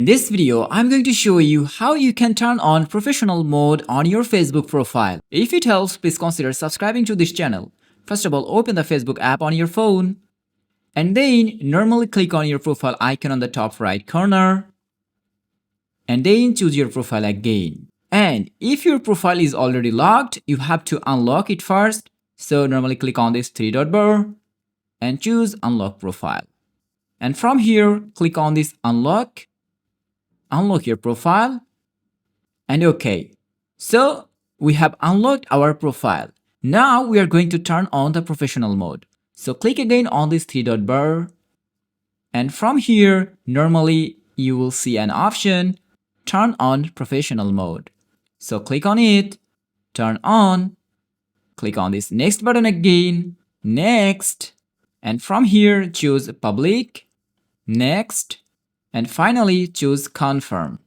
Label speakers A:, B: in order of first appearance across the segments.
A: In this video, I'm going to show you how you can turn on professional mode on your Facebook profile. If it helps, please consider subscribing to this channel. First of all, open the Facebook app on your phone and then normally click on your profile icon on the top right corner and then choose your profile again. And if your profile is already locked, you have to unlock it first. So normally click on this three dot bar and choose unlock profile. And from here, click on this unlock your profile, and OK. So we have unlocked our profile. Now we are going to turn on the professional mode. So click again on this three dot bar, and from here normally you will see an option turn on professional mode. So click on it, turn on, click on this next button again, next, and from here choose public, next, and finally choose confirm.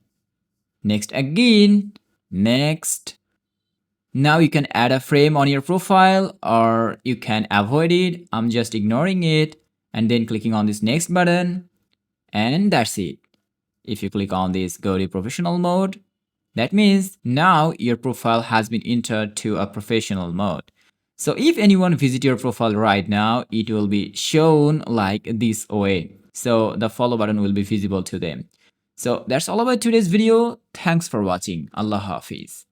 A: Next again, next. Now you can add a frame on your profile or you can avoid it. I'm just ignoring it and then clicking on this next button, and that's it. If you click on this go to professional mode, that means now your profile has been entered to a professional mode. So if anyone visits your profile right now, it will be shown like this way. So the follow button will be visible to them. So that's all about today's video. Thanks for watching. Allah Hafiz.